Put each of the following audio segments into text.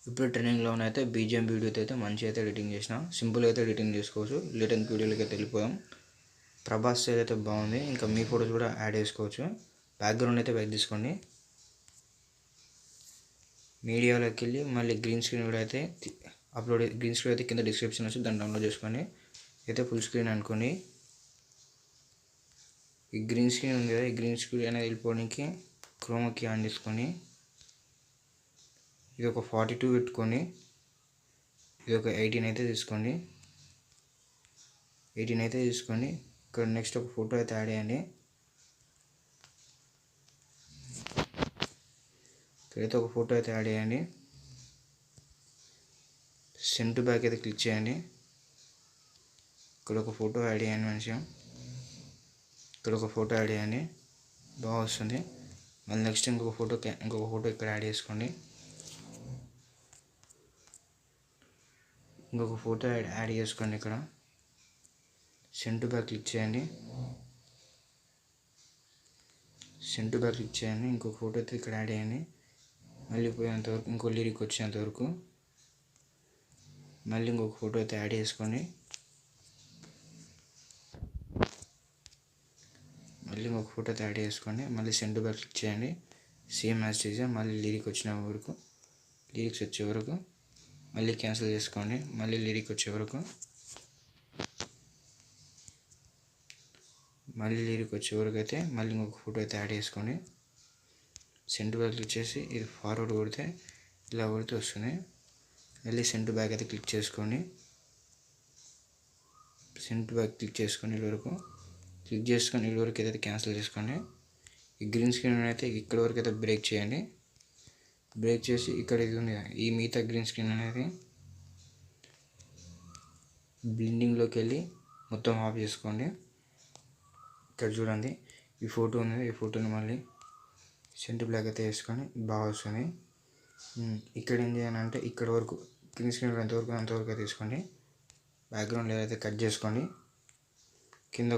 ఇప్పుడు ట్రెండింగ్లో అయితే బీజిఎం వీడియోతో అయితే మంచిగా అయితే ఎడిటింగ్ చేసిన, సింపుల్గా అయితే ఎడిటింగ్ చేసుకోవచ్చు. లేటెంట్ వీడియోలకి అయితే వెళ్ళిపోదాం. ప్రభాస్ అయితే బాగుంది. ఇంకా మీ ఫోటోస్ కూడా యాడ్ చేసుకోవచ్చు. బ్యాక్గ్రౌండ్ అయితే బ్యాక్ తీసుకోండి. మీడియాలోకి వెళ్ళి మళ్ళీ గ్రీన్ స్క్రీన్ కూడా అయితే గ్రీన్ స్క్రీన్ అయితే కింద డిస్క్రిప్షన్ వచ్చి దాన్ని డౌన్లోడ్ చేసుకొని అయితే ఫుల్ స్క్రీన్ అనుకోండి. ఈ గ్రీన్ స్క్రీన్ ఉంది కదా, ఈ గ్రీన్ స్క్రీన్ అనేది వెళ్ళిపోవడానికి క్రోమాకి ఆన్ చేసుకొని ఇది ఒక 42 పెట్టుకొని ఇది ఒక 18 అయితే తీసుకోండి. 18 అయితే తీసుకోండి. ఇక్కడ నెక్స్ట్ ఒక ఫోటో అయితే యాడ్ చేయండి. ఇక్కడైతే ఒక ఫోటో అయితే యాడ్ చేయండి. సెండ్ టు బ్యాక్ అయితే క్లిక్ చేయండి. ఇక్కడ ఒక ఫోటో యాడ్ చేయండి. మంచిగా ఇక్కడ ఒక ఫోటో యాడ్ చేయండి, బాగా వస్తుంది. మళ్ళీ నెక్స్ట్ ఇంకొక ఫోటో ఇక్కడ యాడ్ చేసుకోండి. ఇంకొక ఫోటో యాడ్ చేసుకోండి. ఇక్కడ సెండ్ టు బ్యాక్ క్లిక్ చేయండి. సెండ్ టు బ్యాక్ క్లిక్ చేయండి. ఇంకొక ఫోటో అయితే ఇక్కడ యాడ్ చేయండి. మళ్ళీ పోయేంతవరకు ఇంకో లిరిక్ వచ్చేంతవరకు మళ్ళీ ఇంకొక ఫోటో అయితే యాడ్ చేసుకోండి. మళ్ళీ ఇంకొక ఫోటో అయితే యాడ్ చేసుకోండి. మళ్ళీ సెండ్ టు బ్యాక్ క్లిక్ చేయండి. Same as it is. మళ్ళీ లిరిక్స్ వచ్చే వరకు మళ్ళీ క్యాన్సిల్ చేసుకోండి. మళ్ళీ లిరిక్ వచ్చే వరకు అయితే మళ్ళీ ఇంకొక ఫోటో అయితే యాడ్ చేసుకోండి. సెండ్ టు బ్యాక్ క్లిక్ చేసి ఇది ఫార్వర్డ్ కొడితే ఇలా కొడితే వస్తుంది. మళ్ళీ సెండ్ టు బ్యాక్ అయితే క్లిక్ చేసుకోండి. సెండ్ టు బ్యాక్ క్లిక్ చేసుకొని ఇటువరకు అయితే క్యాన్సిల్ చేసుకోండి. ఈ గ్రీన్ స్క్రీన్ అయితే ఇక్కడ వరకు అయితే బ్రేక్ చేయండి. బ్రేక్ చేసి ఇక్కడ ఇది ఉంది, ఈ మిగతా గ్రీన్ స్క్రీన్ అనేది బ్లెండింగ్లోకి వెళ్ళి మొత్తం ఆఫ్ చేసుకోండి. ఇక్కడ చూడండి, ఈ ఫోటో ఉంది, ఈ ఫోటోని మళ్ళీ సెండ్ టు బ్లాక్ అయితే వేసుకొని బాగా వస్తుంది. ఇక్కడ ఏం చేయాలంటే ఇక్కడ వరకు గ్రీన్ స్క్రీన్ అంతవరకు అయితే తీసుకోండి. బ్యాక్గ్రౌండ్ ఏదైతే కట్ చేసుకోండి. కింద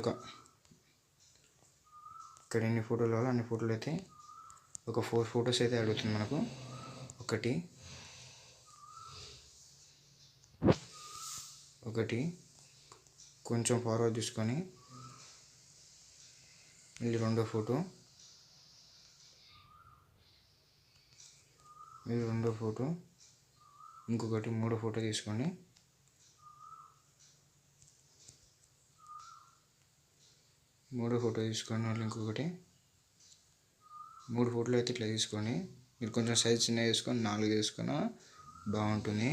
ఇక్కడ ఎన్ని ఫోటోలు కావాలో అన్ని ఫోటోలు అయితే ఒక 4 ఫొటోస్ అయితే అడుగుతుంది మనకు. ఒకటి కొంచెం ఫార్వర్డ్ తీసుకొని మళ్ళీ రెండో ఫోటో, ఇంకొకటి మూడో ఫోటో తీసుకోండి. మళ్ళీ ఇంకొకటి 3 ఫోటోలు అయితే ఇట్లా తీసుకోండి. మీరు కొంచెం సైజ్ చిన్న వేసుకొని 4 తీసుకున్నా బాగుంటుంది.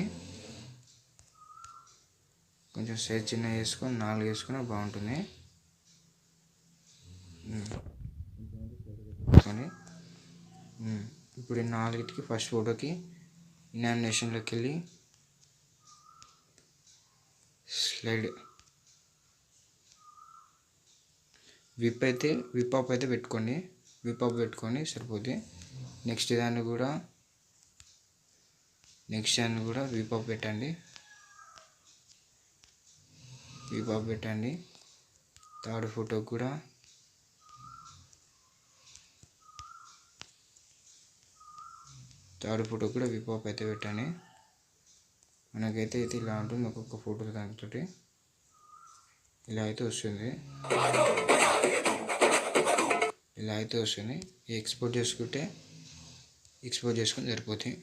కొంచెం సైజ్ చిన్న వేసుకొని 4 వేసుకున్నా బాగుంటుంది. ఇప్పుడు ఈ 4కి ఫస్ట్ ఫోటోకి ఇనామినేషన్లోకి వెళ్ళి స్లైడ్ విప్ అప్ అయితే పెట్టుకోండి. సరిపోద్ది. నెక్స్ట్ దాన్ని కూడా విప్ అప్ పెట్టండి. థర్డ్ ఫోటో కూడా విప్ అప్ అయితే పెట్టండి. మనకైతే ఇలా ఉంటుంది. ఒక్కొక్క ఫోటో దానితో ఇలా అయితే వస్తుంది. ఎక్స్పోర్ట్ చేసుకొని సరిపోతుంది.